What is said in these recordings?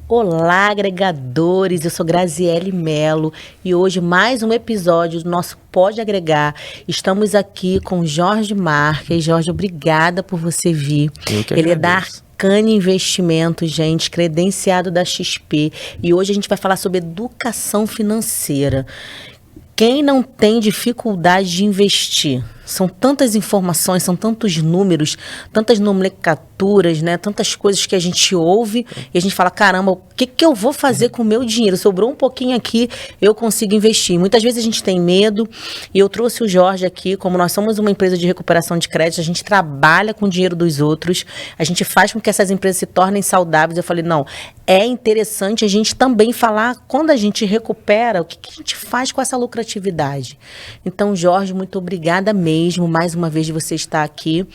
Olá, agregadores! Eu sou Graziele Melo e hoje mais um episódio do nosso Pode Agregar. Estamos aqui com Jorge Marques. Jorge, obrigada por você vir. Eu que Ele é da agradeço. Arcane Investimentos, gente, credenciado da XP. E hoje a gente vai falar sobre educação financeira. Quem não tem dificuldade de investir? São tantas informações, são tantos números, tantas nomenclaturas, né? Tantas coisas que a gente ouve e a gente fala, caramba, o que eu vou fazer com o meu dinheiro? Sobrou um pouquinho aqui, eu consigo investir. Muitas vezes a gente tem medo e eu trouxe o Jorge aqui, como nós somos uma empresa de recuperação de crédito, a gente trabalha com o dinheiro dos outros, a gente faz com que essas empresas se tornem saudáveis. Eu falei, não, é interessante a gente também falar, quando a gente recupera, o que a gente faz com essa lucratividade. Então, Jorge, muito obrigada mesmo, mais uma vez, de você estar aqui.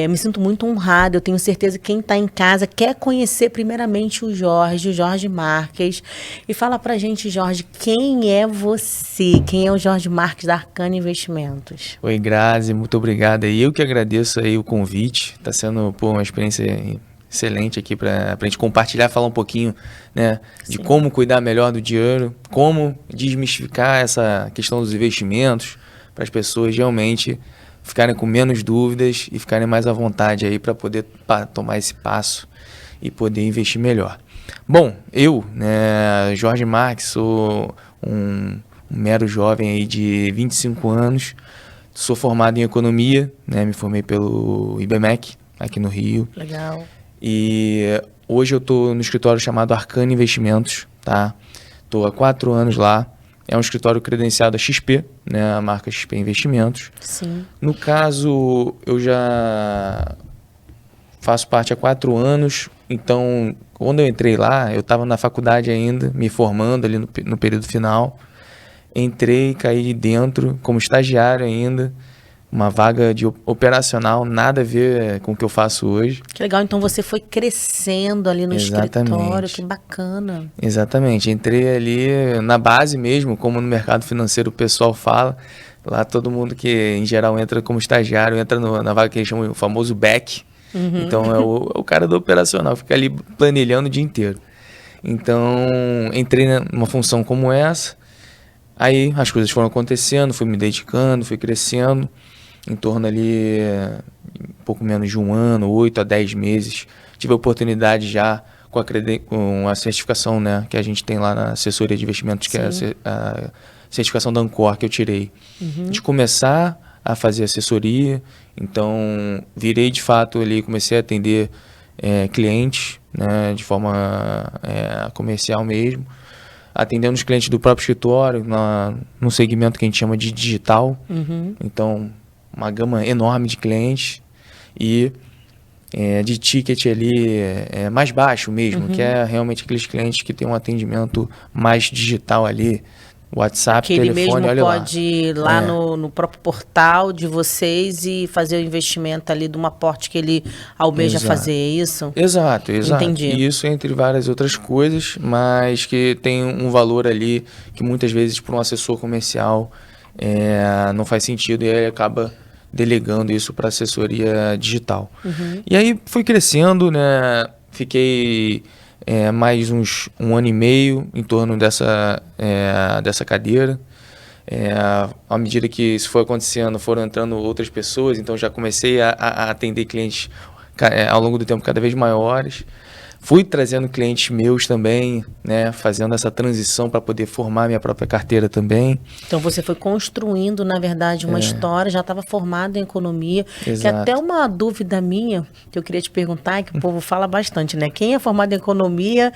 Me sinto muito honrada, eu tenho certeza que quem está em casa quer conhecer primeiramente o Jorge Marques. E fala pra gente, Jorge, quem é você? Quem é o Jorge Marques da Arcane Investimentos? Oi, Grazi, muito obrigado. E eu que agradeço aí o convite. Está sendo uma experiência excelente aqui para a gente compartilhar, falar um pouquinho, né, de como cuidar melhor do dinheiro, como desmistificar essa questão dos investimentos para as pessoas realmente ficarem com menos dúvidas e ficarem mais à vontade aí para poder tomar esse passo e poder investir melhor. Bom, eu, né, Jorge Marques, sou um mero jovem aí de 25 anos, sou formado em economia, né, me formei pelo IBMEC aqui no Rio. Legal. E hoje eu estou no escritório chamado Arcane Investimentos, tá? Estou há 4 anos lá. É um escritório credenciado a XP, né? A marca XP Investimentos. Sim. No caso, eu já faço parte há 4 anos. Então, quando eu entrei lá, eu estava na faculdade ainda, me formando ali no período final. Entrei, caí dentro como estagiário ainda. Uma vaga de operacional, nada a ver com o que eu faço hoje. Que legal, então você foi crescendo ali no escritório, que bacana. Exatamente, entrei ali na base mesmo, como no mercado financeiro o pessoal fala. Lá todo mundo que em geral entra como estagiário, entra na vaga que eles chamam o famoso back. Uhum. Então é o cara do operacional, fica ali planilhando o dia inteiro. Então entrei numa função como essa, aí as coisas foram acontecendo, fui me dedicando, fui crescendo. Em torno ali, um pouco menos de um ano, 8 a 10 meses. Tive a oportunidade já com a certificação, né, que a gente tem lá na assessoria de investimentos, que é a certificação da Ancor que eu tirei. Uhum. De começar a fazer assessoria, então virei de fato ali, comecei a atender clientes, né, de forma comercial mesmo, atendendo os clientes do próprio escritório, no segmento que a gente chama de digital. Uhum. Então, uma gama enorme de clientes e de ticket ali mais baixo mesmo, que é realmente aqueles clientes que têm um atendimento mais digital ali, WhatsApp, que telefone, ele mesmo olha pode ir lá no próprio portal de vocês e fazer o investimento ali de um aporte que ele almeja fazer, é isso? Exato. Entendi. E isso entre várias outras coisas, mas que tem um valor ali que muitas vezes para um assessor comercial não faz sentido e aí acaba delegando isso para assessoria digital. Uhum. E aí fui crescendo, né? Fiquei mais um ano e meio em torno dessa cadeira. À medida que isso foi acontecendo, foram entrando outras pessoas, então já comecei a atender clientes ao longo do tempo cada vez maiores. Fui trazendo clientes meus também, né, fazendo essa transição para poder formar minha própria carteira também. Então você foi construindo, na verdade, uma história, já estava formado em economia. Exato. Que até uma dúvida minha, que eu queria te perguntar, que o povo fala bastante, né? Quem é formado em economia,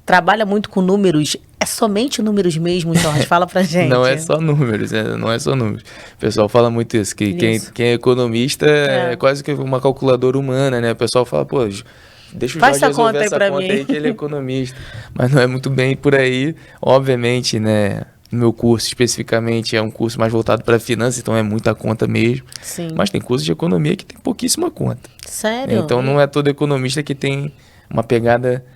trabalha muito com números, é somente números mesmo, Jorge? Fala pra gente. Não é só números, não é só números. O pessoal fala muito isso, que quem é economista é quase que uma calculadora humana, né? O pessoal fala, pô, deixa o Jorge resolver essa conta aí que ele é economista. Mas não é muito bem por aí. Obviamente, né? No meu curso, especificamente, é um curso mais voltado para finanças, então é muita conta mesmo. Sim. Mas tem curso de economia que tem pouquíssima conta. Sério? Então não é todo economista que tem uma pegada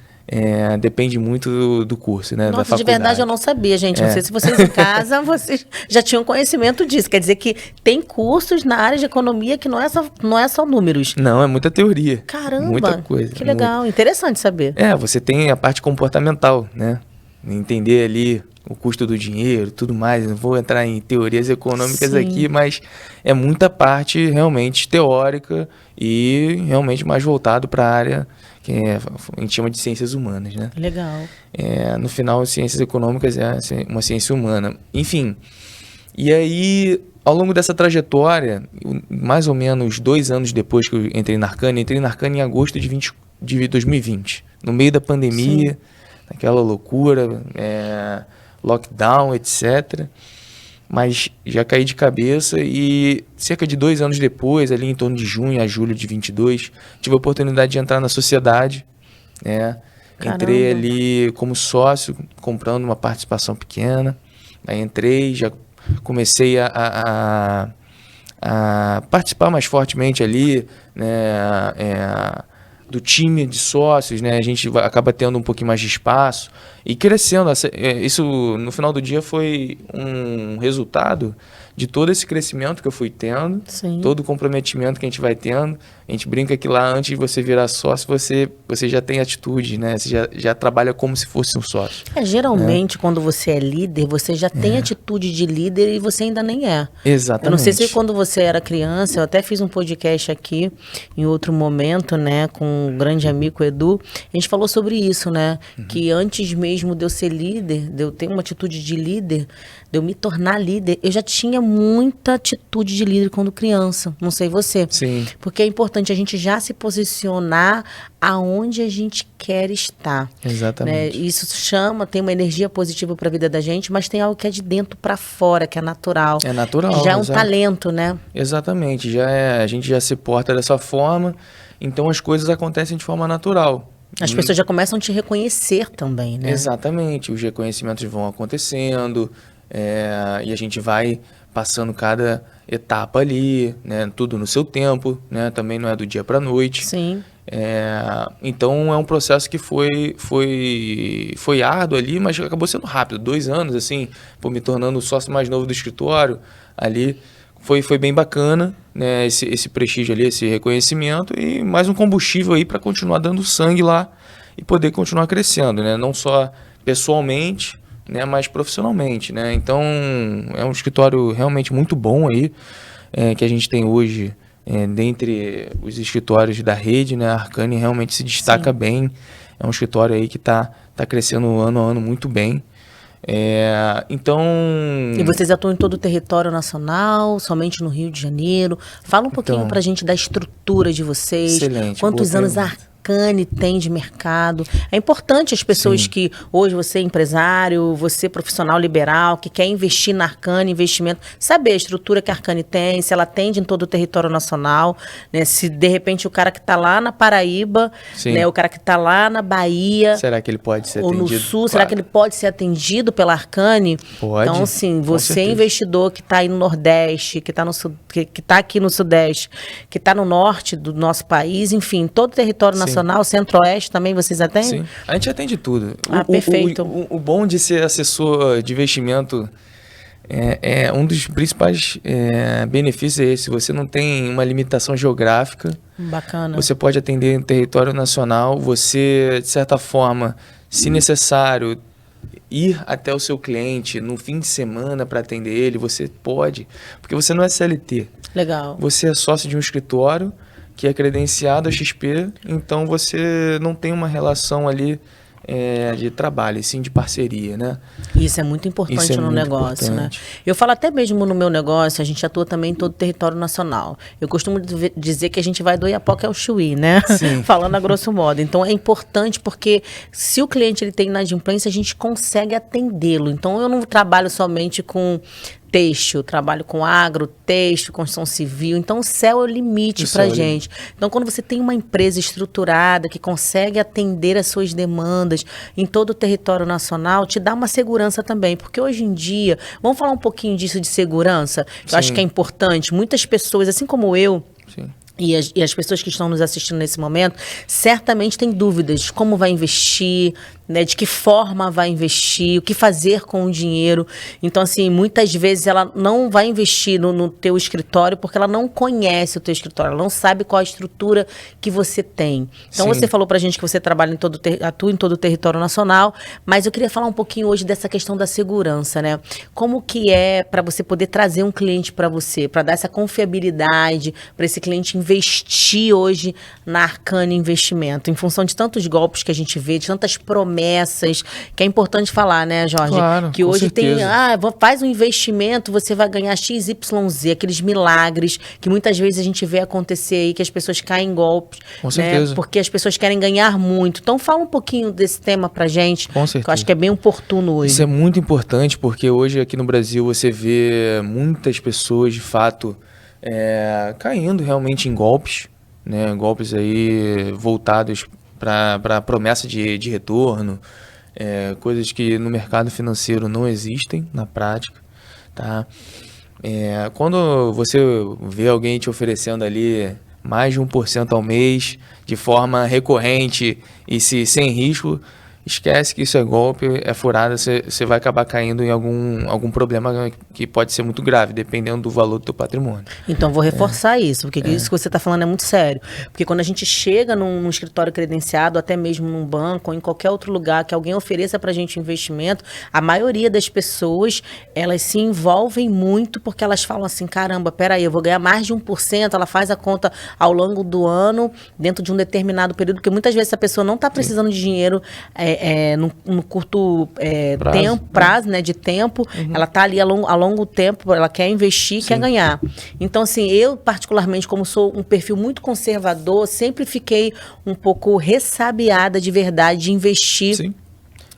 depende muito do curso, né? Da Nossa, de faculdade. verdade eu não sabia, gente. Não sei se vocês em casa, vocês já tinham conhecimento disso. Quer dizer que tem cursos na área de economia que não é só números. Não, é muita teoria. Caramba, muita coisa. que legal, interessante saber. Você tem a parte comportamental, né? Entender ali o custo do dinheiro, tudo mais. Não vou entrar em teorias econômicas aqui, mas é muita parte realmente teórica e realmente mais voltado para a área que a gente chama de ciências humanas, né? Legal. No final, ciências econômicas é uma ciência humana. Enfim, e aí, ao longo dessa trajetória, mais ou menos 2 anos depois que eu entrei na Arcane em agosto de 2020, no meio da pandemia, aquela loucura, lockdown, etc. Mas já caí de cabeça e cerca de 2 anos depois, ali em torno de junho a julho de 22, tive a oportunidade de entrar na sociedade, né? Entrei ali como sócio, comprando uma participação pequena. Aí entrei, já comecei a participar mais fortemente ali, né? Do time de sócios, né? A gente acaba tendo um pouquinho mais de espaço e crescendo. Isso, no final do dia, foi um resultado de todo esse crescimento que eu fui tendo, todo o comprometimento que a gente vai tendo. A gente brinca que lá, antes de você virar sócio, você já tem atitude, né? Você já trabalha como se fosse um sócio. Geralmente, quando você é líder, você já tem atitude de líder e você ainda nem é. Exatamente. Eu não sei se quando você era criança, eu até fiz um podcast aqui, em outro momento, né, com um grande amigo, o Edu, a gente falou sobre isso, né? Que antes mesmo de eu ser líder, de eu ter uma atitude de líder, de eu me tornar líder, eu já tinha muita atitude de líder quando criança. Não sei você. Sim. Porque é importante a gente já se posicionar aonde a gente quer estar. Exatamente. Né? Isso tem uma energia positiva para a vida da gente, mas tem algo que é de dentro para fora, que é natural. É natural. Já é um talento, né? Exatamente. A gente já se porta dessa forma, então as coisas acontecem de forma natural. As pessoas já começam a te reconhecer também, né? Exatamente. Os reconhecimentos vão acontecendo, e a gente vai passando cada etapa ali, né? Tudo no seu tempo, né? Também não é do dia para a noite. Sim. Então é um processo que foi árduo ali, mas acabou sendo rápido. 2 anos, assim, me tornando o sócio mais novo do escritório ali. Foi bem bacana, né? Esse prestígio ali, esse reconhecimento e mais um combustível aí para continuar dando sangue lá e poder continuar crescendo, né? Não só pessoalmente, né, mas profissionalmente, né? Então é um escritório realmente muito bom aí, que a gente tem hoje, dentre os escritórios da rede, né? A Arcane realmente se destaca bem. É um escritório aí que tá crescendo ano a ano muito bem. Então... E vocês atuam em todo o território nacional, somente no Rio de Janeiro? Fala um pouquinho pra gente da estrutura de vocês. Excelente. Quantos anos a Arcane tem de mercado? É importante as pessoas que hoje você é empresário, você é profissional liberal, que quer investir na Arcane, investimento, saber a estrutura que a Arcane tem, se ela atende em todo o território nacional, né? Se de repente o cara que está lá na Paraíba, né? O cara que está lá na Bahia, será que ele pode ser atendido? Ou no Sul, será que ele pode ser atendido pela Arcane? Pode. Então, assim, você investidor que está aí no Nordeste, que está que tá aqui no Sudeste, que está no Norte do nosso país, enfim, todo o território nacional, Centro-Oeste também vocês atendem? Sim, a gente atende tudo. Perfeito. O bom de ser assessor de investimento um dos principais benefícios é esse. Você não tem uma limitação geográfica. Bacana. Você pode atender no território nacional. Você, de certa forma, se necessário, ir até o seu cliente no fim de semana para atender ele, você pode, porque você não é CLT. Legal. Você é sócio de um escritório que é credenciado a XP, então você não tem uma relação ali de trabalho, e sim de parceria, né? Isso é muito importante no negócio, né? Eu falo até mesmo no meu negócio, a gente atua também em todo o território nacional. Eu costumo dizer que a gente vai do Iapoca ao Chuí, né? Falando a grosso modo. Então é importante porque se o cliente ele tem inadimplência, a gente consegue atendê-lo. Então eu não trabalho somente com têxtil, trabalho com agro, têxtil, construção civil. Então, o céu é o limite para a gente. Então, quando você tem uma empresa estruturada que consegue atender as suas demandas em todo o território nacional, te dá uma segurança também. Porque hoje em dia, vamos falar um pouquinho disso de segurança? Eu acho que é importante. Muitas pessoas, assim como eu, E as pessoas que estão nos assistindo nesse momento certamente têm dúvidas de como vai investir, né, de que forma vai investir, o que fazer com o dinheiro. Então, assim, muitas vezes ela não vai investir no teu escritório porque ela não conhece o teu escritório, ela não sabe qual a estrutura que você tem. Então, Sim. você falou pra gente que você trabalha atua em todo o território nacional, mas eu queria falar um pouquinho hoje dessa questão da segurança, né? Como que é para você poder trazer um cliente para você, para dar essa confiabilidade, para esse cliente investir hoje na Arcane Investimento, em função de tantos golpes que a gente vê, de tantas promessas, que é importante falar, né, Jorge? Claro, que com hoje certeza. tem, faz um investimento, você vai ganhar XYZ, aqueles milagres que muitas vezes a gente vê acontecer aí, que as pessoas caem em golpes, Com né? certeza. Porque as pessoas querem ganhar muito. Então fala um pouquinho desse tema pra gente, Com que eu certeza. acho que é bem oportuno hoje. Isso é muito importante porque hoje aqui no Brasil você vê muitas pessoas de fato caindo realmente em golpes, né? Golpes aí voltados para promessa de retorno, coisas que no mercado financeiro não existem na prática, tá? Quando você vê alguém te oferecendo ali mais de 1% ao mês de forma recorrente e sem risco, esquece que isso é golpe, é furada, você vai acabar caindo em algum problema que pode ser muito grave, dependendo do valor do teu patrimônio. Então, vou reforçar isso, porque isso que você está falando é muito sério. Porque quando a gente chega num escritório credenciado, até mesmo num banco, ou em qualquer outro lugar que alguém ofereça para a gente investimento, a maioria das pessoas, elas se envolvem muito porque elas falam assim, caramba, peraí, eu vou ganhar mais de 1%, ela faz a conta ao longo do ano, dentro de um determinado período, porque muitas vezes a pessoa não está precisando de dinheiro no curto prazo, né, de tempo, ela está ali a longo tempo, ela quer investir, quer ganhar. Então, assim, eu particularmente, como sou um perfil muito conservador, sempre fiquei um pouco ressabiada de verdade de investir Sim.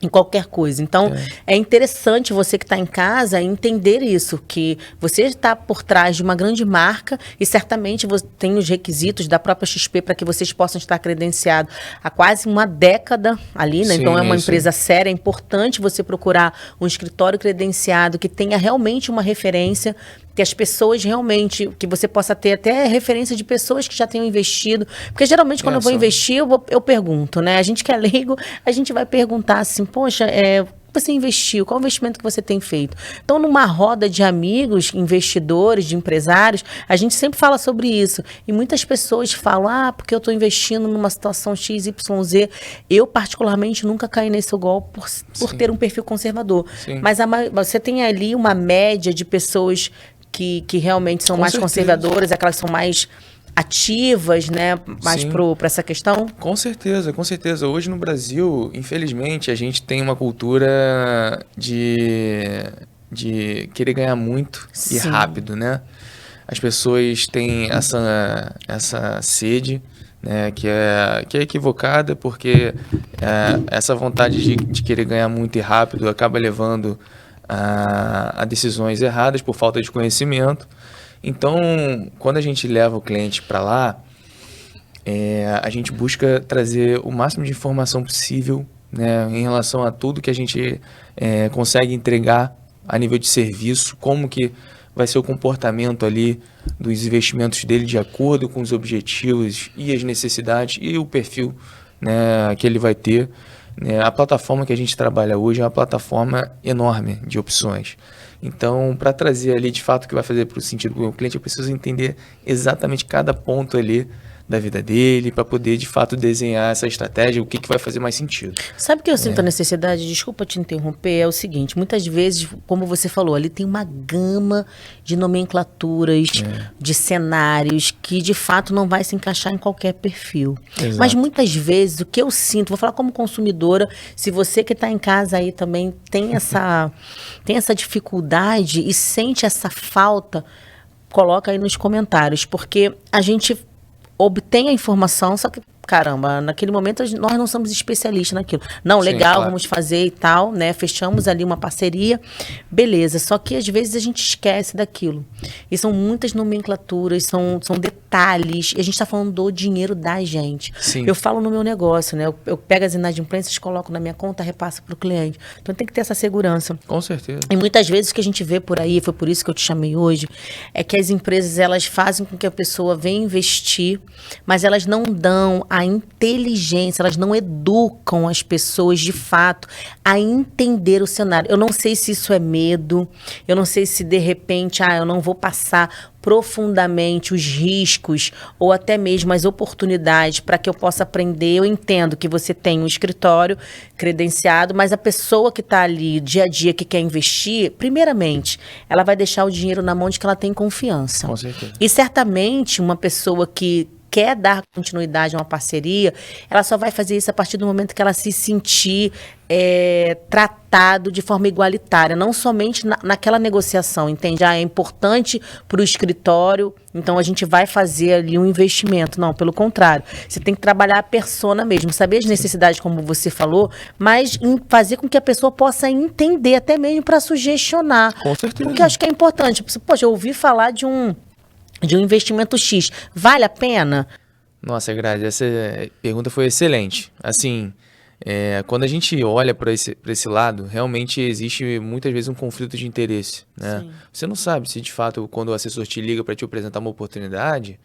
em qualquer coisa. Então, é interessante você que está em casa entender isso, que você está por trás de uma grande marca e certamente você tem os requisitos da própria XP para que vocês possam estar credenciados há quase uma década ali, né? Sim, Então, é uma isso. empresa séria, é importante você procurar um escritório credenciado que tenha realmente uma referência, que as pessoas realmente, que você possa ter até referência de pessoas que já tenham investido, porque geralmente quando eu vou investir, eu pergunto, né? A gente que é leigo, a gente vai perguntar assim, poxa, você investiu, qual o investimento que você tem feito? Então, numa roda de amigos, investidores, de empresários, a gente sempre fala sobre isso. E muitas pessoas falam, porque eu estou investindo numa situação XYZ. Eu, particularmente, nunca caí nesse golpe por ter um perfil conservador. Sim. Mas você tem ali uma média de pessoas que realmente são Com mais certeza. conservadoras, aquelas que são mais ativas, né, mais Sim. para essa questão? Com certeza, com certeza. Hoje no Brasil, infelizmente, a gente tem uma cultura de querer ganhar muito e Sim. rápido, né? As pessoas têm essa sede, né, que é equivocada, porque essa vontade de querer ganhar muito e rápido acaba levando a decisões erradas por falta de conhecimento. Então, quando a gente leva o cliente para lá, a gente busca trazer o máximo de informação possível, né, em relação a tudo que a gente consegue entregar a nível de serviço, como que vai ser o comportamento ali dos investimentos dele de acordo com os objetivos e as necessidades e o perfil, né, que ele vai ter. A plataforma que a gente trabalha hoje é uma plataforma enorme de opções. Então, para trazer ali de fato o que vai fazer para o sentido do cliente, eu preciso entender exatamente cada ponto ali da vida dele, para poder de fato desenhar essa estratégia, o que vai fazer mais sentido. Sabe o que eu sinto a necessidade? Desculpa te interromper, é o seguinte, muitas vezes, como você falou, ali tem uma gama de nomenclaturas, de cenários, que de fato não vai se encaixar em qualquer perfil. Exato. Mas muitas vezes, o que eu sinto, vou falar como consumidora, se você que está em casa aí também tem essa dificuldade e sente essa falta, coloca aí nos comentários, porque a gente obtém a informação, só que caramba, naquele momento nós não somos especialistas naquilo. Não, Sim, legal, claro. vamos fazer e tal, né? Fechamos ali uma parceria, beleza. Só que às vezes a gente esquece daquilo. E são muitas nomenclaturas, são detalhes. E a gente está falando do dinheiro da gente. Sim. Eu falo no meu negócio, né? Eu pego as inadimplências, coloco na minha conta, repasso para o cliente. Então tem que ter essa segurança. Com certeza. E muitas vezes o que a gente vê por aí, foi por isso que eu te chamei hoje, é que as empresas, elas fazem com que a pessoa venha investir, mas elas não dão a inteligência, elas não educam as pessoas de fato a entender o cenário. Eu não sei se isso é medo, eu não sei se de repente, eu não vou passar profundamente os riscos ou até mesmo as oportunidades para que eu possa aprender. Eu entendo que você tem um escritório credenciado, mas a pessoa que está ali dia a dia que quer investir, primeiramente, ela vai deixar o dinheiro na mão de que ela tem confiança. Com certeza. E certamente uma pessoa que quer dar continuidade a uma parceria, ela só vai fazer isso a partir do momento que ela se sentir tratado de forma igualitária, não somente naquela negociação, entende? É importante para o escritório, então a gente vai fazer ali um investimento. Não, pelo contrário, você tem que trabalhar a persona mesmo, saber as necessidades, como você falou, mas fazer com que a pessoa possa entender, até mesmo para sugestionar. Com certeza. Porque eu acho que é importante. Poxa, eu ouvi falar de um investimento X. Vale a pena? Nossa, Grazi, essa pergunta foi excelente. Assim, quando a gente olha para esse lado, realmente existe muitas vezes um conflito de interesse, né? Sim. Você não sabe se de fato, quando o assessor te liga para te apresentar uma oportunidade,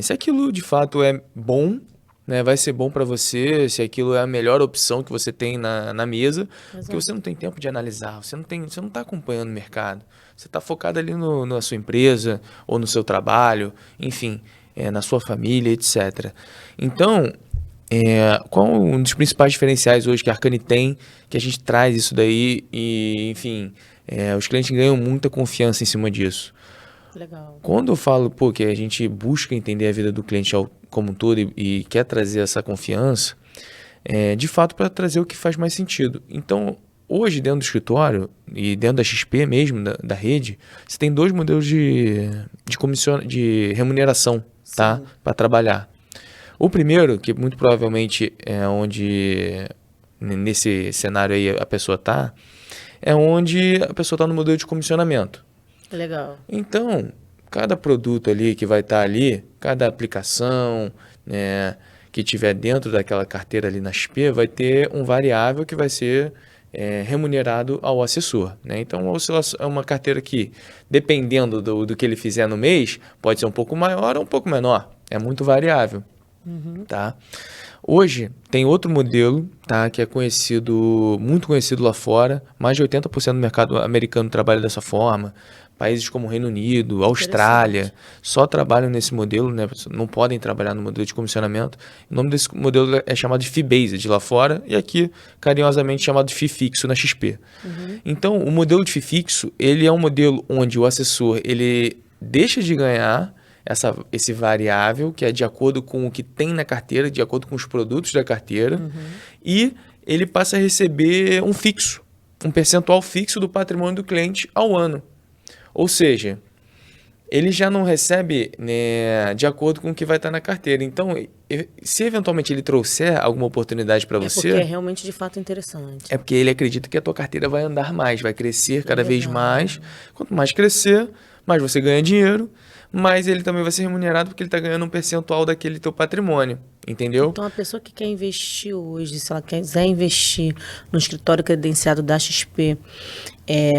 se aquilo de fato é bom, né? Vai ser bom para você, se aquilo é a melhor opção que você tem na mesa, porque você não tem tempo de analisar, você não está acompanhando o mercado. Você está focado ali na sua empresa ou no seu trabalho, enfim, na sua família, etc. Então, qual um dos principais diferenciais hoje que a Arcane tem, que a gente traz isso daí e, enfim, os clientes ganham muita confiança em cima disso. Legal. Quando eu falo, que a gente busca entender a vida do cliente como um todo e quer trazer essa confiança, de fato para trazer o que faz mais sentido. Então, hoje, dentro do escritório e dentro da XP mesmo, da rede, você tem 2 modelos de remuneração, tá? Para trabalhar. O primeiro, que muito provavelmente é onde, nesse cenário aí a pessoa está, é onde a pessoa está no modelo de comissionamento. Legal. Então, cada produto ali que vai estar ali, cada aplicação, né, que tiver dentro daquela carteira ali na XP, vai ter um variável que vai ser remunerado ao assessor, né? Então, é uma carteira que, dependendo do que ele fizer no mês, pode ser um pouco maior ou um pouco menor. É muito variável. Tá? Hoje, tem outro modelo, tá, que é muito conhecido lá fora. Mais de 80% do mercado americano trabalha dessa forma. Países como Reino Unido, Austrália, só trabalham nesse modelo, né? Não podem trabalhar no modelo de comissionamento. O nome desse modelo é chamado de fee-based lá fora e aqui, carinhosamente, chamado de fee fixo na XP. Então, o modelo de fee fixo, ele é um modelo onde o assessor ele deixa de ganhar esse variável, que é de acordo com o que tem na carteira, de acordo com os produtos da carteira, e ele passa a receber um percentual fixo do patrimônio do cliente ao ano. Ou seja, ele já não recebe, né, de acordo com o que vai estar na carteira. Então, se eventualmente ele trouxer alguma oportunidade para você... porque é realmente, de fato, interessante. É porque ele acredita que a tua carteira vai andar mais, vai crescer cada vez mais. Quanto mais crescer, mais você ganha dinheiro, mas ele também vai ser remunerado porque ele está ganhando um percentual daquele teu patrimônio, entendeu? Então, a pessoa que quer investir hoje, se ela quiser investir no escritório credenciado da XP,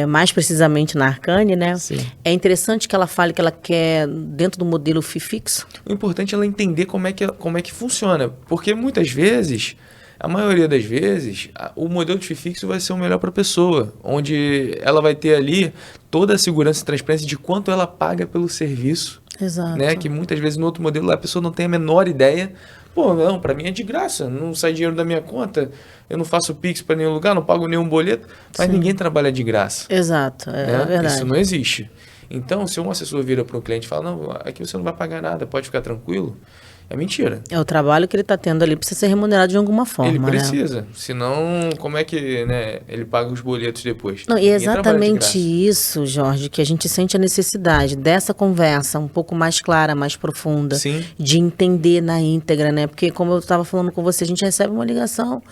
mais precisamente na Arcane, né? Sim. É interessante que ela fale que ela quer dentro do modelo FII fixo. O importante é ela entender como é que funciona, porque muitas vezes, a maioria das vezes, o modelo de FII fixo vai ser o melhor para a pessoa, onde ela vai ter ali toda a segurança e transparência de quanto ela paga pelo serviço. Exato. Né? Que muitas vezes no outro modelo a pessoa não tem a menor ideia. Pô, não, para mim é de graça, não sai dinheiro da minha conta, eu não faço Pix para nenhum lugar, não pago nenhum boleto, mas ninguém trabalha de graça. Exato, né? É verdade. Isso não existe. Então, se um assessor vira para um cliente e fala, não, aqui você não vai pagar nada, pode ficar tranquilo, É mentira. É o trabalho que ele está tendo ali, precisa ser remunerado de alguma forma, Ele né? precisa, senão como é que, né, ele paga os boletos depois? Não, e é Ninguém trabalha de exatamente graça. isso, Jorge, que a gente sente a necessidade dessa conversa um pouco mais clara, mais profunda, Sim. de entender na íntegra, né? Porque, como eu estava falando com você, a gente recebe uma ligação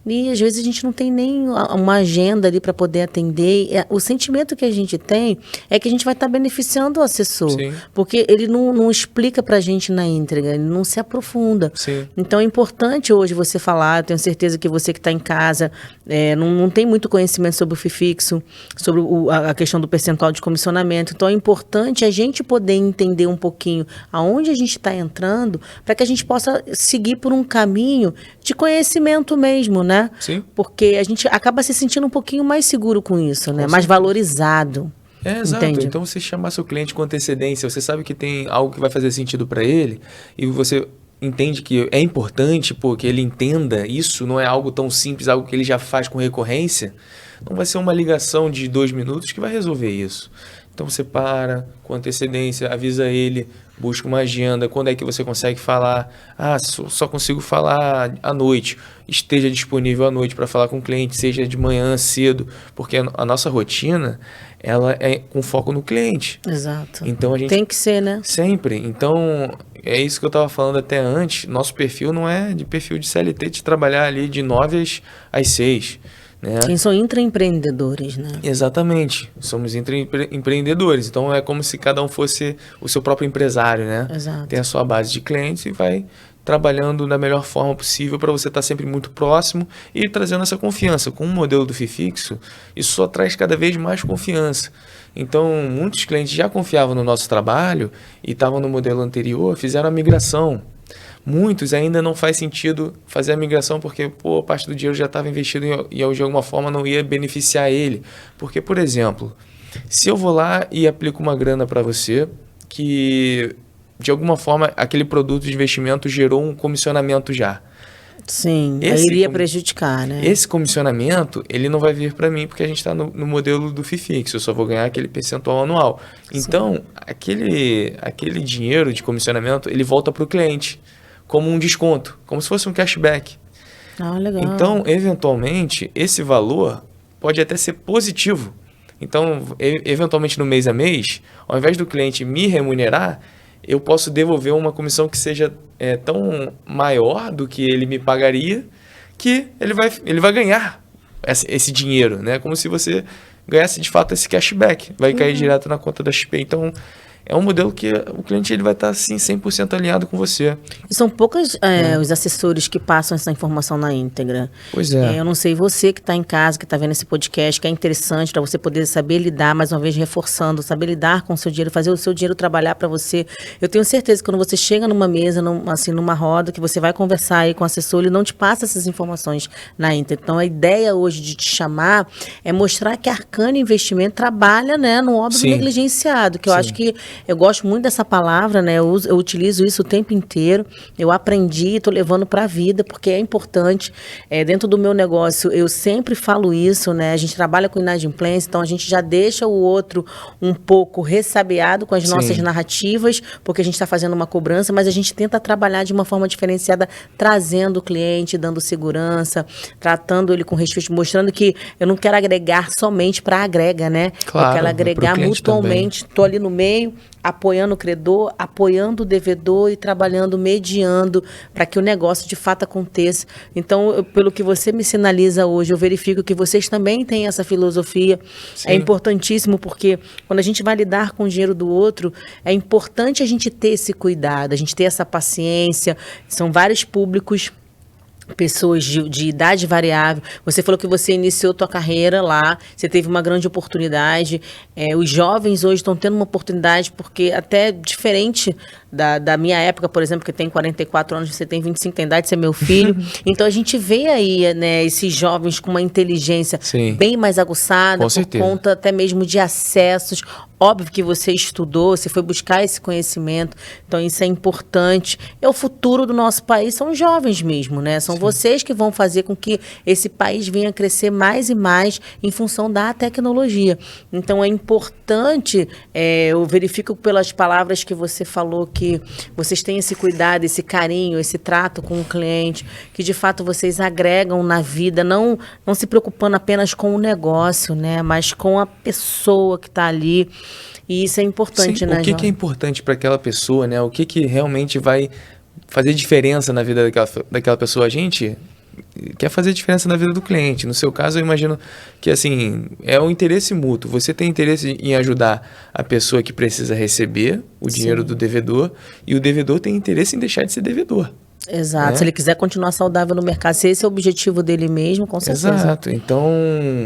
e às vezes a gente não tem nem uma agenda ali para poder atender. O sentimento que a gente tem é que a gente vai estar beneficiando o assessor, Sim. porque ele não explica para a gente na íntegra, ele não se aprofunda. Sim. Então é importante hoje você falar, eu tenho certeza que você que está em casa não tem muito conhecimento sobre o FIFIXO, sobre a questão do percentual de comissionamento. Então é importante a gente poder entender um pouquinho aonde a gente está entrando para que a gente possa seguir por um caminho de conhecimento mesmo, né? Sim. Porque a gente acaba se sentindo um pouquinho mais seguro com isso, né? Mais valorizado. É, exato. Entende? Então você chamar seu cliente com antecedência, você sabe que tem algo que vai fazer sentido para ele e você entende que é importante que ele entenda isso, não é algo tão simples, algo que ele já faz com recorrência, não vai ser uma ligação de 2 minutos que vai resolver isso. Então você para com antecedência, avisa ele, busca uma agenda, quando é que você consegue falar, só consigo falar à noite, esteja disponível à noite para falar com o cliente, seja de manhã cedo, porque a nossa rotina, ela é com foco no cliente. Exato. Então a gente tem que ser, né? Sempre. Então, é isso que eu estava falando até antes. Nosso perfil não é de perfil de CLT, de trabalhar ali de 9 às 6. Né? Quem são intraempreendedores, né? Exatamente. Somos empreendedores. Então, é como se cada um fosse o seu próprio empresário, né? Exato. Tem a sua base de clientes e vai trabalhando da melhor forma possível para você estar sempre muito próximo e trazendo essa confiança. Com o modelo do FIFIXO, isso só traz cada vez mais confiança. Então, muitos clientes já confiavam no nosso trabalho e estavam no modelo anterior, fizeram a migração. Muitos ainda não faz sentido fazer a migração porque a parte do dinheiro já estava investido e de alguma forma não ia beneficiar ele. Porque, por exemplo, se eu vou lá e aplico uma grana para você que de alguma forma aquele produto de investimento gerou um comissionamento já. Sim, aí iria prejudicar, né? Esse comissionamento, ele não vai vir para mim porque a gente está no modelo do FIFIXO, eu só vou ganhar aquele percentual anual. Então, aquele dinheiro de comissionamento, ele volta para o cliente como um desconto, como se fosse um cashback. Ah, legal. Então, eventualmente, esse valor pode até ser positivo. Então, eventualmente no mês a mês, ao invés do cliente me remunerar, eu posso devolver uma comissão que seja tão maior do que ele me pagaria, que ele vai ganhar esse dinheiro, né? Como se você ganhasse de fato esse cashback, vai cair direto na conta da XP. Então, é um modelo que o cliente ele vai estar assim, 100% alinhado com você. E são poucos os assessores que passam essa informação na íntegra. Pois é. Eu não sei, você que está em casa, que está vendo esse podcast, que é interessante para você poder saber lidar, mais uma vez reforçando, saber lidar com o seu dinheiro, fazer o seu dinheiro trabalhar para você. Eu tenho certeza que quando você chega numa mesa, numa roda, que você vai conversar aí com o assessor, ele não te passa essas informações na íntegra. Então, a ideia hoje de te chamar é mostrar que a Arcane Investimento trabalha, né, no óbvio negligenciado, que eu acho que eu gosto muito dessa palavra, né? Eu utilizo isso o tempo inteiro. Eu aprendi, estou levando para a vida, porque é importante. Dentro do meu negócio, eu sempre falo isso, né? A gente trabalha com inadimplência, então a gente já deixa o outro um pouco ressabiado com as nossas narrativas, porque a gente está fazendo uma cobrança, mas a gente tenta trabalhar de uma forma diferenciada, trazendo o cliente, dando segurança, tratando ele com respeito, mostrando que eu não quero agregar somente para agrega, né? Claro, eu quero agregar mutuamente, estou ali no meio, apoiando o credor, apoiando o devedor e trabalhando, mediando para que o negócio de fato aconteça. Então, pelo que você me sinaliza hoje, eu verifico que vocês também têm essa filosofia. Sim. É importantíssimo porque quando a gente vai lidar com o dinheiro do outro, é importante a gente ter esse cuidado, a gente ter essa paciência. São vários públicos, pessoas de idade variável. Você falou que você iniciou tua carreira lá, você teve uma grande oportunidade. Os jovens hoje estão tendo uma oportunidade, porque até diferente da minha época, por exemplo, que tem 44 anos, você tem 25, tem idade de ser meu filho. Então, a gente vê aí, né, esses jovens com uma inteligência bem mais aguçada, por conta até mesmo de acessos. Óbvio que você estudou, você foi buscar esse conhecimento, então isso é importante. É o futuro do nosso país, são os jovens mesmo, né? São vocês que vão fazer com que esse país venha crescer mais e mais em função da tecnologia. Então, é importante, eu verifico pelas palavras que você falou, que vocês têm esse cuidado, esse carinho, esse trato com o cliente, que de fato vocês agregam na vida, não se preocupando apenas com o negócio, né, mas com a pessoa que está ali. E isso é importante, Sim, né, o que é importante para aquela pessoa, né? O que realmente vai fazer diferença na vida daquela pessoa? A gente quer fazer diferença na vida do cliente. No seu caso, eu imagino que assim, é um interesse mútuo. Você tem interesse em ajudar a pessoa que precisa receber o dinheiro do devedor, e o devedor tem interesse em deixar de ser devedor. Exato. Se ele quiser continuar saudável no mercado, se esse é o objetivo dele mesmo, com certeza. Exato. Então,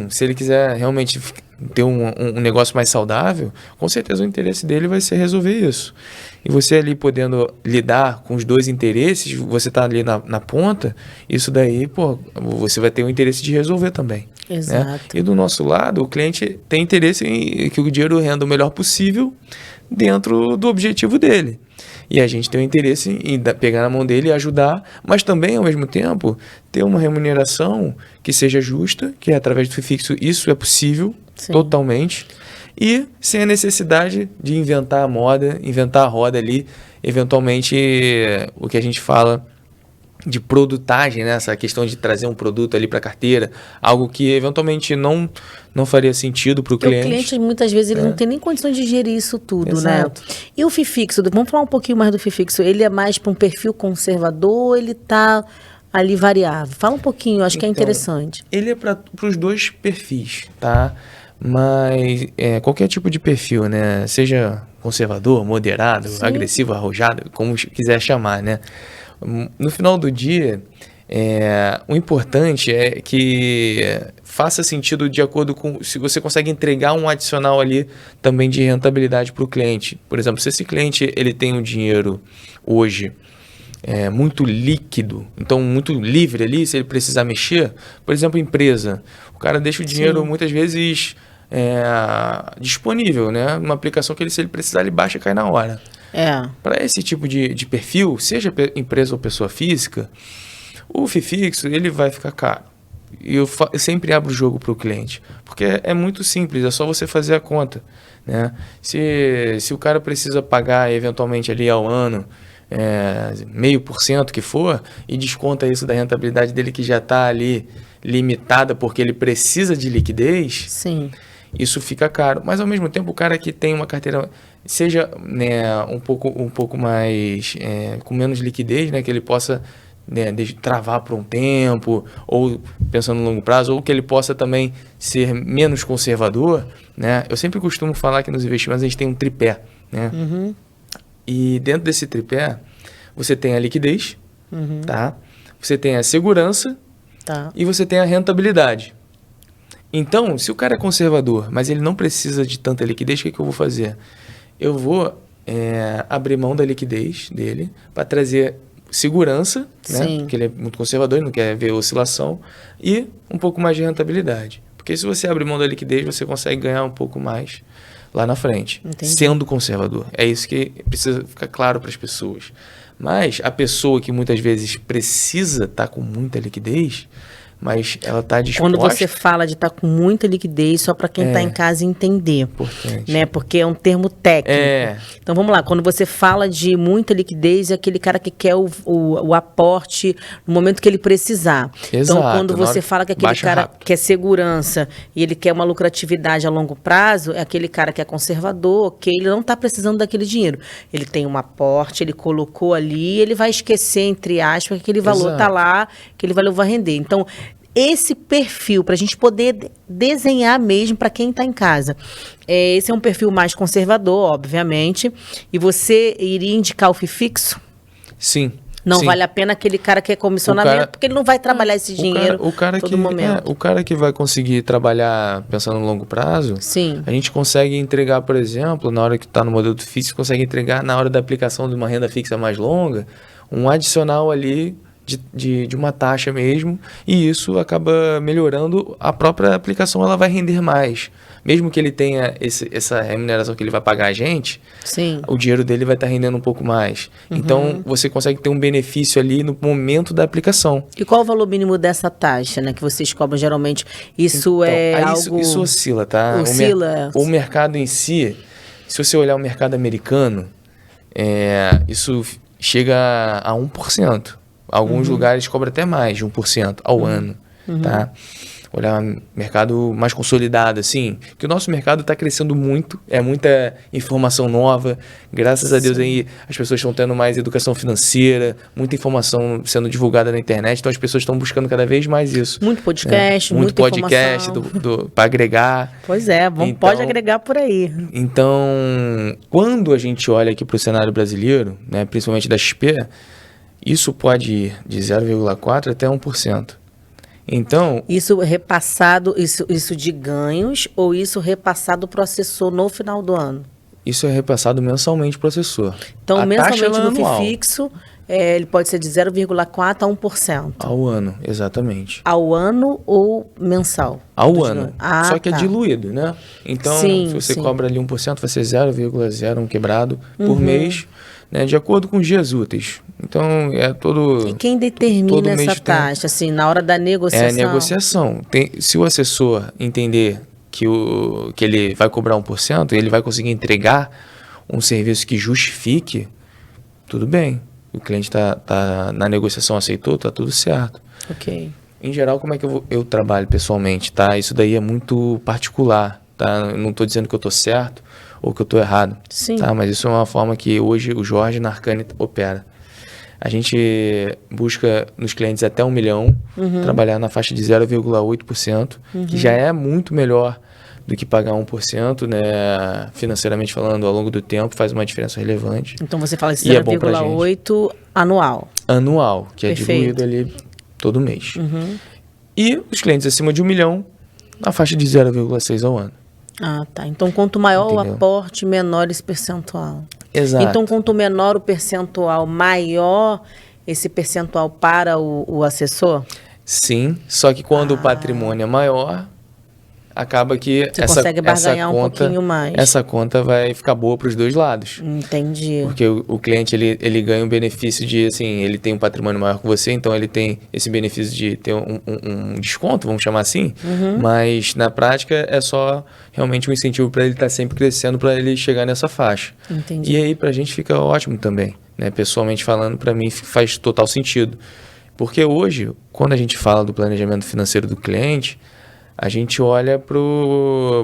se ele quiser realmente ter um negócio mais saudável, com certeza o interesse dele vai ser resolver isso. E você ali podendo lidar com os dois interesses, você tá ali na ponta, isso daí, pô, você vai ter o interesse de resolver também. Exato. Né? E do nosso lado, o cliente tem interesse em que o dinheiro renda o melhor possível dentro do objetivo dele. E a gente tem o interesse em pegar na mão dele e ajudar, mas também, ao mesmo tempo, ter uma remuneração que seja justa, que através do FIFIXO isso é possível, sim, totalmente, e sem a necessidade de inventar a moda, inventar a roda ali, eventualmente o que a gente fala de produtagem, né? Essa questão de trazer um produto ali para a carteira, algo que eventualmente não faria sentido para o cliente. O cliente, muitas vezes, ele não tem nem condições de gerir isso tudo, exato, né? E o FIFIXO, vamos falar um pouquinho mais do FIFIXO, ele é mais para um perfil conservador ou ele está ali variável? Fala um pouquinho, acho que é interessante. Ele é para os dois perfis, tá? Mas qualquer tipo de perfil, né? Seja conservador, moderado, sim, agressivo, arrojado, como quiser chamar, né? No final do dia, o importante é que faça sentido de acordo com se você consegue entregar um adicional ali também de rentabilidade para o cliente. Por exemplo, se esse cliente ele tem um dinheiro hoje muito líquido, então muito livre ali, se ele precisar mexer, por exemplo, empresa, o cara deixa o dinheiro, sim, muitas vezes disponível, né? Uma aplicação que se ele precisar, ele baixa e cai na hora. Para esse tipo de perfil, seja empresa ou pessoa física, o FIFIXO ele vai ficar caro. E eu sempre abro o jogo para o cliente, porque é muito simples, é só você fazer a conta, né? Se o cara precisa pagar eventualmente ali ao ano 0,5% que for, e desconta isso da rentabilidade dele que já está ali limitada porque ele precisa de liquidez, sim, isso fica caro. Mas ao mesmo tempo o cara que tem uma carteira seja, né, um pouco mais com menos liquidez, né, que ele possa, né, travar por um tempo, ou pensando no longo prazo, ou que ele possa também ser menos conservador, né? Eu sempre costumo falar que nos investimentos a gente tem um tripé, né? Uhum. E dentro desse tripé você tem a liquidez, tá? Você tem a segurança, tá, e você tem a rentabilidade. Então, se o cara é conservador, mas ele não precisa de tanta liquidez, o que eu vou fazer? Eu vou abrir mão da liquidez dele para trazer segurança, né? Porque ele é muito conservador, ele não quer ver oscilação, e um pouco mais de rentabilidade. Porque se você abrir mão da liquidez, você consegue ganhar um pouco mais lá na frente, sendo conservador. É isso que precisa ficar claro para as pessoas. Mas a pessoa que muitas vezes precisa estar com muita liquidez, mas ela está disposta... Quando você fala de estar com muita liquidez, só para quem está em casa entender. Importante. Né? Porque é um termo técnico. Então, vamos lá. Quando você fala de muita liquidez, é aquele cara que quer o aporte no momento que ele precisar. Exato. Então, quando você fala que aquele cara rápido, quer segurança e ele quer uma lucratividade a longo prazo, é aquele cara que é conservador, que ele não está precisando daquele dinheiro. Ele tem um aporte, ele colocou ali, ele vai esquecer, entre aspas, que aquele valor está lá, que aquele valor vai render. Então, esse perfil, para a gente poder desenhar mesmo para quem está em casa. Esse é um perfil mais conservador, obviamente. E você iria indicar o FIFIXO? Sim. Não vale a pena aquele cara que é comissionamento, porque ele não vai trabalhar esse dinheiro todo momento. O cara que vai conseguir trabalhar pensando no longo prazo, sim, a gente consegue entregar, por exemplo, na hora que está no modelo do FIFIXO, consegue entregar na hora da aplicação de uma renda fixa mais longa, um adicional ali de uma taxa mesmo, e isso acaba melhorando a própria aplicação, ela vai render mais. Mesmo que ele tenha essa remuneração que ele vai pagar a gente, Sim. o dinheiro dele vai estar rendendo um pouco mais. Então, você consegue ter um benefício ali no momento da aplicação. E qual o valor mínimo dessa taxa, né, que vocês cobram geralmente? Isso é algo... Isso oscila, tá? Oscila. O mercado em si, se você olhar o mercado americano, isso chega a 1%. Alguns lugares cobram até mais de 1% ao ano, tá? Olhar mercado mais consolidado, assim, que o nosso mercado está crescendo muito, é muita informação nova, graças a Deus aí as pessoas estão tendo mais educação financeira, muita informação sendo divulgada na internet, então as pessoas estão buscando cada vez mais isso. Muito podcast, muito muita podcast para agregar. Pois é, pode agregar por aí. Então, quando a gente olha aqui para o cenário brasileiro, né, principalmente da XP, isso pode ir de 0,4% até 1%. Então, isso repassado, isso de ganhos, ou isso repassado para o assessor no final do ano? Isso é repassado mensalmente para o assessor. Então, a mensalmente no anual. FII fixo, ele pode ser de 0,4% a 1%. Ao ano, exatamente. Ao ano ou mensal? Ao ano. Só que tá. É diluído, né? Então, se você cobra ali 1%, vai ser 0,01 quebrado por mês, né, de acordo com os dias úteis. Então, todo... E quem determina essa taxa, assim, na hora da negociação? É a negociação. Se o assessor entender que ele vai cobrar 1%, ele vai conseguir entregar um serviço que justifique, tudo bem. O cliente tá na negociação, aceitou, tá tudo certo. Ok. Em geral, como é que eu trabalho pessoalmente, tá? Isso daí é muito particular, tá? Eu não estou dizendo que eu estou certo ou que eu estou errado. Sim. Tá? Mas isso é uma forma que hoje o Jorge na Arcane opera. A gente busca nos clientes até 1 milhão, trabalhar na faixa de 0,8%, que já é muito melhor do que pagar 1%, né? Financeiramente falando, ao longo do tempo, faz uma diferença relevante. Então você fala esse E é bom pra gente. 0,8 anual. Anual, que Perfeito. É diluído ali todo mês. E os clientes acima de 1 milhão, na faixa de 0,6 ao ano. Ah, tá. Então, quanto maior Entendeu? o aporte, menor esse percentual. Exato. Então, quanto menor o percentual, maior esse percentual para o assessor? Sim, só que quando o patrimônio é maior, acaba que Você consegue barganhar um pouquinho mais. Essa conta vai ficar boa para os dois lados. Entendi. Porque o cliente ele ganha um benefício de, assim, ele tem um patrimônio maior que você, então ele tem esse benefício de ter um desconto, vamos chamar assim, mas na prática é só realmente um incentivo para ele estar sempre crescendo, para ele chegar nessa faixa. Entendi. E aí para a gente fica ótimo também, né? Pessoalmente falando, para mim faz total sentido. Porque hoje, quando a gente fala do planejamento financeiro do cliente, a gente olha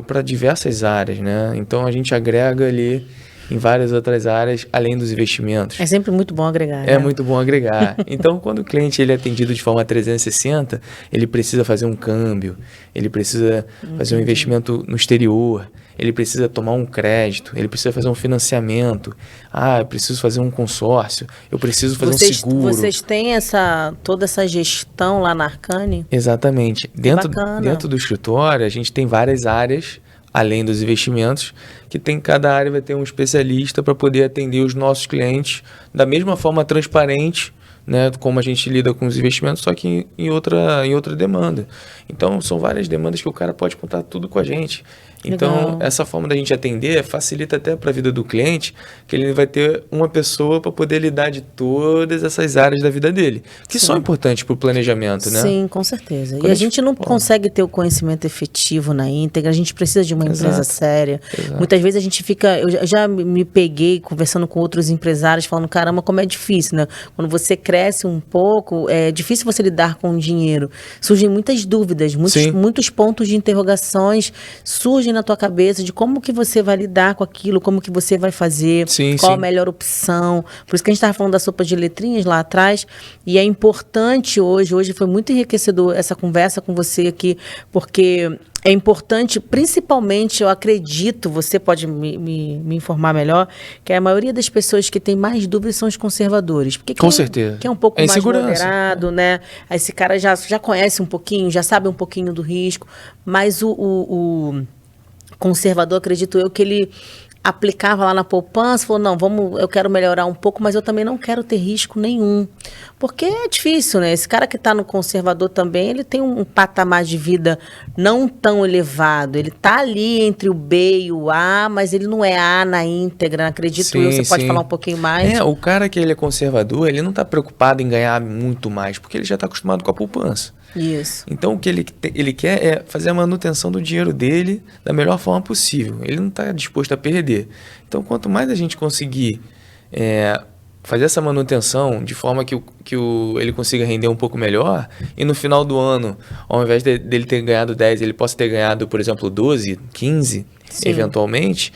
para diversas áreas, né? Então a gente agrega ali em várias outras áreas, além dos investimentos. É sempre muito bom agregar. É né? muito bom agregar. Então, quando o cliente ele é atendido de forma 360, ele precisa fazer um câmbio, ele precisa fazer um investimento no exterior, ele precisa tomar um crédito, ele precisa fazer um financiamento. Eu preciso fazer um consórcio, eu preciso fazer um seguro. Vocês têm toda essa gestão lá na Arcane? Exatamente. Dentro do escritório, a gente tem várias áreas, além dos investimentos, que cada área vai ter um especialista para poder atender os nossos clientes da mesma forma transparente, né, como a gente lida com os investimentos, só que em outra demanda. Então, são várias demandas que o cara pode contar tudo com a gente. Então, Legal. essa forma da gente atender facilita até para a vida do cliente, que ele vai ter uma pessoa para poder lidar de todas essas áreas da vida dele, que são importantes para o planejamento, né? Sim, com certeza. Quando E a gente não consegue ter o conhecimento efetivo na íntegra, a gente precisa de uma empresa séria. Exato. Muitas vezes a gente fica... Eu já me peguei conversando com outros empresários, falando, caramba, como é difícil, né? Quando você cresce um pouco, é difícil você lidar com o dinheiro. Surgem muitas dúvidas, muitos pontos de interrogações surgem na tua cabeça de como que você vai lidar com aquilo, como que você vai fazer, qual a melhor opção. Por isso que a gente estava falando da sopa de letrinhas lá atrás, e é importante hoje foi muito enriquecedor essa conversa com você aqui, porque é importante, principalmente, eu acredito, você pode me informar melhor, que a maioria das pessoas que tem mais dúvidas são os conservadores. Porque com certeza. Que é um pouco mais moderado, né? Esse cara já conhece um pouquinho, já sabe um pouquinho do risco, mas o conservador, acredito eu, que aplicava lá na poupança, falou, não, eu quero melhorar um pouco, mas eu também não quero ter risco nenhum. Porque é difícil, né? Esse cara que está no conservador também, ele tem um patamar de vida não tão elevado. Ele está ali entre o B e o A, mas ele não é A na íntegra, acredito eu. Você pode falar um pouquinho mais? O cara que ele é conservador, ele não está preocupado em ganhar muito mais, porque ele já está acostumado com a poupança. Isso. Então, o que ele quer é fazer a manutenção do dinheiro dele da melhor forma possível. Ele não está disposto a perder. Então, quanto mais a gente conseguir fazer essa manutenção de forma que ele consiga render um pouco melhor, e no final do ano, ao invés dele ter ganhado 10, ele possa ter ganhado, por exemplo, 12, 15, Sim. eventualmente,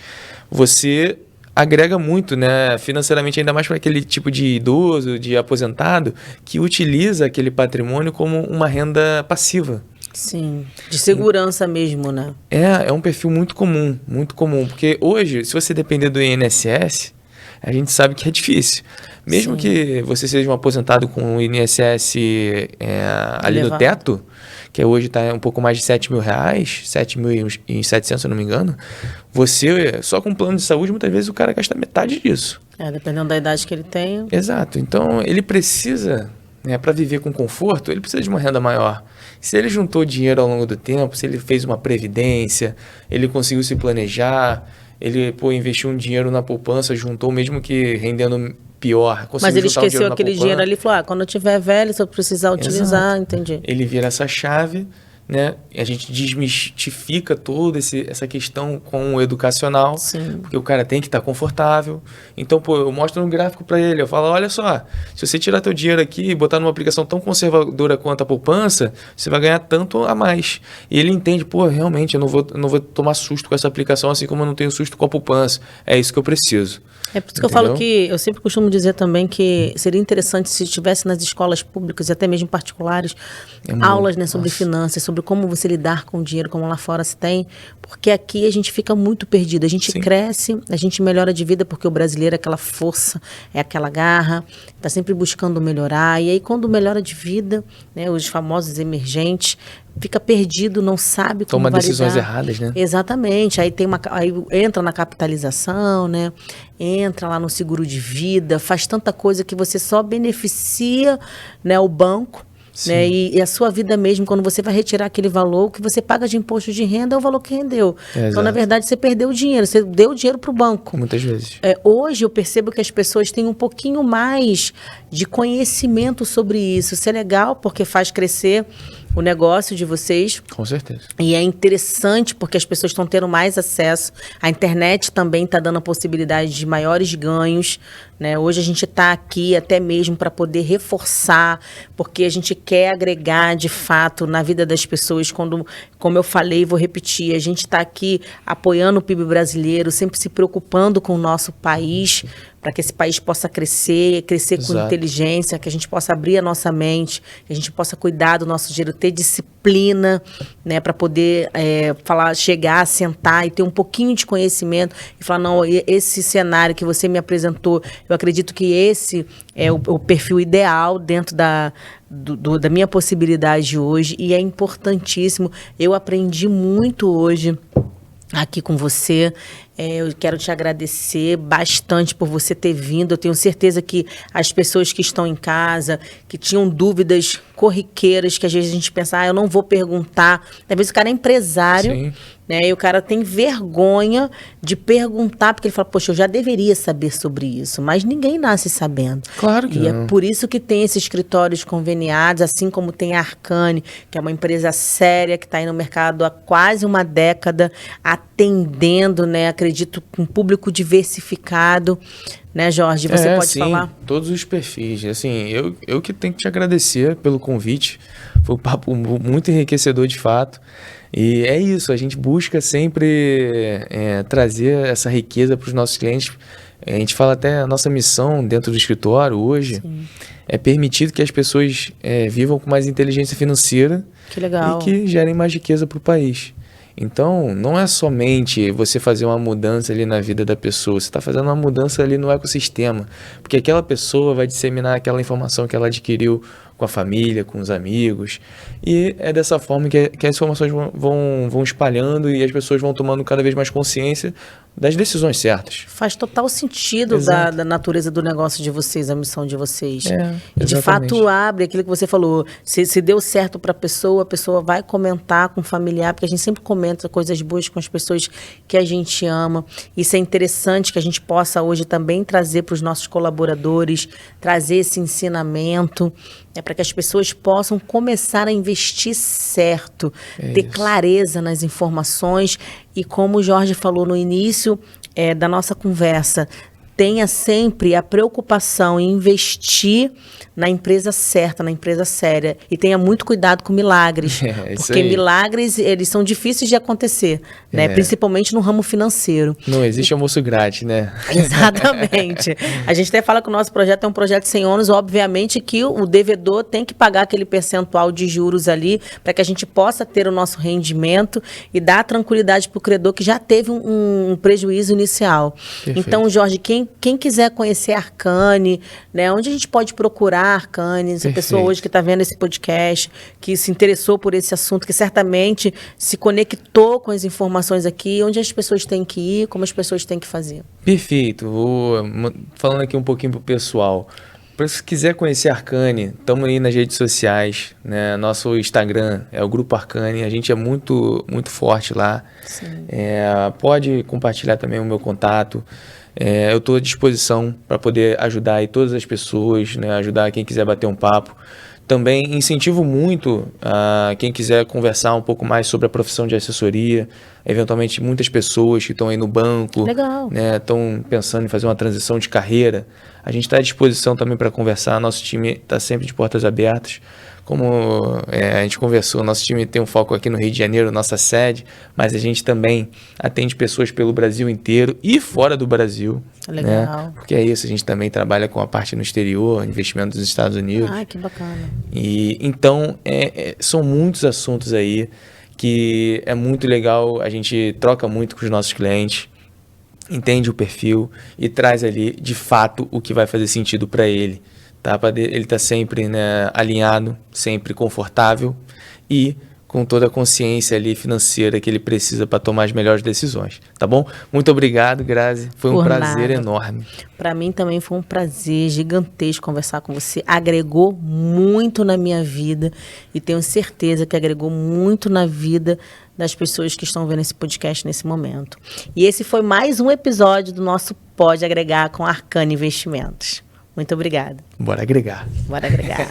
você agrega muito, né, financeiramente, ainda mais para aquele tipo de idoso, de aposentado, que utiliza aquele patrimônio como uma renda passiva. Sim, de segurança mesmo, né? É um perfil muito comum, porque hoje, se você depender do INSS, a gente sabe que é difícil. Mesmo Sim. que você seja um aposentado com o INSS ali no teto, que hoje está um pouco mais de R$7.000, 7.700, se eu não me engano, você, só com plano de saúde, muitas vezes o cara gasta metade disso. Dependendo da idade que ele tem. Exato. Então, ele precisa, para viver com conforto, ele precisa de uma renda maior. Se ele juntou dinheiro ao longo do tempo, se ele fez uma previdência, ele conseguiu se planejar, ele investiu um dinheiro na poupança, juntou, mesmo que rendendo pior. Mas ele esqueceu aquele dinheiro ali e falou, quando eu tiver velho, se eu precisar utilizar, entendi. Ele vira essa chave, né? A gente desmistifica toda essa questão com o educacional, Sim. porque o cara tem que estar confortável. Então, eu mostro um gráfico para ele, eu falo, olha só, se você tirar teu dinheiro aqui e botar numa aplicação tão conservadora quanto a poupança, você vai ganhar tanto a mais. E ele entende, realmente, eu não vou tomar susto com essa aplicação, assim como eu não tenho susto com a poupança. É isso que eu preciso. É por isso que eu falo que, eu sempre costumo dizer também que seria interessante se tivesse nas escolas públicas e até mesmo particulares, aulas, né, sobre finanças, sobre como você lidar com o dinheiro, como lá fora se tem, porque aqui a gente fica muito perdido, a gente Sim. cresce, a gente melhora de vida porque o brasileiro é aquela força, é aquela garra, está sempre buscando melhorar, e aí quando melhora de vida, né, os famosos emergentes, fica perdido, não sabe como Toma validar. Decisões erradas, né? Exatamente. Aí entra na capitalização, né? Entra lá no seguro de vida, faz tanta coisa que você só beneficia, né, o banco, né? E a sua vida mesmo, quando você vai retirar aquele valor, o que você paga de imposto de renda é o valor que rendeu. Então, na verdade, você perdeu o dinheiro, você deu o dinheiro para o banco. Muitas vezes. Hoje eu percebo que as pessoas têm um pouquinho mais de conhecimento sobre isso. Isso é legal porque faz crescer o negócio de vocês. Com certeza. E é interessante porque as pessoas estão tendo mais acesso. A internet também está dando a possibilidade de maiores ganhos, né? Hoje a gente está aqui até mesmo para poder reforçar, porque a gente quer agregar de fato na vida das pessoas. Quando, como eu falei, vou repetir, a gente está aqui apoiando o PIB brasileiro, sempre se preocupando com o nosso país, para que esse país possa crescer com inteligência, que a gente possa abrir a nossa mente, que a gente possa cuidar do nosso dinheiro, ter disciplina, né, para poder chegar, sentar e ter um pouquinho de conhecimento e falar, não, esse cenário que você me apresentou, eu acredito que esse é o perfil ideal dentro da minha possibilidade hoje, e é importantíssimo. Eu aprendi muito hoje aqui com você. Eu quero te agradecer bastante por você ter vindo. Eu tenho certeza que as pessoas que estão em casa, que tinham dúvidas corriqueiras, que às vezes a gente pensa, eu não vou perguntar. Às vezes o cara é empresário, Sim. né? E o cara tem vergonha de perguntar, porque ele fala, poxa, eu já deveria saber sobre isso, mas ninguém nasce sabendo. Claro que não. É por isso que tem esses escritórios conveniados, assim como tem a Arcane, que é uma empresa séria, que está aí no mercado há quase uma década, atendendo, né? Acredito, com um público diversificado. Né, Jorge? Você pode falar? Todos os perfis. Assim, eu que tenho que te agradecer pelo convite. Foi um papo muito enriquecedor, de fato. E é isso, a gente busca sempre trazer essa riqueza para os nossos clientes. A gente fala até a nossa missão dentro do escritório hoje. Sim. É permitir que as pessoas vivam com mais inteligência financeira. Que legal. E que gerem mais riqueza para o país. Então, não é somente você fazer uma mudança ali na vida da pessoa, você está fazendo uma mudança ali no ecossistema, porque aquela pessoa vai disseminar aquela informação que ela adquiriu com a família, com os amigos. E é dessa forma que as informações vão espalhando e as pessoas vão tomando cada vez mais consciência das decisões certas. Faz total sentido da natureza do negócio de vocês, a missão de vocês. E de fato abre aquilo que você falou. Se deu certo para a pessoa vai comentar com o familiar, porque a gente sempre comenta coisas boas com as pessoas que a gente ama. Isso é interessante que a gente possa hoje também trazer para os nossos colaboradores, trazer esse ensinamento, para que as pessoas possam começar a investir certo, ter clareza nas informações. E como o Jorge falou no início da nossa conversa, tenha sempre a preocupação em investir na empresa certa, na empresa séria. E tenha muito cuidado com milagres. Porque milagres, eles são difíceis de acontecer, né? Principalmente no ramo financeiro. Não existe almoço grátis, né? Exatamente. A gente até fala que o nosso projeto é um projeto sem ônus. Obviamente que o devedor tem que pagar aquele percentual de juros ali para que a gente possa ter o nosso rendimento e dar tranquilidade para o credor que já teve um prejuízo inicial. Perfeito. Então, Jorge, quem quiser conhecer a Arcane, né, onde a gente pode procurar a Arcane, essa pessoa hoje que está vendo esse podcast, que se interessou por esse assunto, que certamente se conectou com as informações aqui, onde as pessoas têm que ir, como as pessoas têm que fazer. Perfeito. Falando aqui um pouquinho pro pessoal. Se quiser conhecer a Arcane, estamos aí nas redes sociais, né? Nosso Instagram é o Grupo Arcane, a gente é muito, muito forte lá. Pode compartilhar também o meu contato. Eu estou à disposição para poder ajudar aí todas as pessoas, né? Ajudar quem quiser bater um papo. Também incentivo muito a quem quiser conversar um pouco mais sobre a profissão de assessoria. Eventualmente, muitas pessoas que estão aí no banco, né, estão pensando em fazer uma transição de carreira. A gente está à disposição também para conversar. Nosso time está sempre de portas abertas. Como a gente conversou, nosso time tem um foco aqui no Rio de Janeiro, nossa sede, mas a gente também atende pessoas pelo Brasil inteiro e fora do Brasil. Legal. Né? Porque é isso, a gente também trabalha com a parte no exterior, investimento dos Estados Unidos. Que bacana. E, então, são muitos assuntos aí que é muito legal, a gente troca muito com os nossos clientes, entende o perfil e traz ali, de fato, o que vai fazer sentido para ele. Tá? Ele está sempre, né, alinhado, sempre confortável e com toda a consciência ali financeira que ele precisa para tomar as melhores decisões, tá bom? Muito obrigado, Grazi. Foi um prazer enorme. Para mim também foi um prazer gigantesco conversar com você. Agregou muito na minha vida e tenho certeza que agregou muito na vida das pessoas que estão vendo esse podcast nesse momento. E esse foi mais um episódio do nosso Pode Agregar com a Arcane Investimentos. Muito obrigada. Bora agregar. Bora agregar.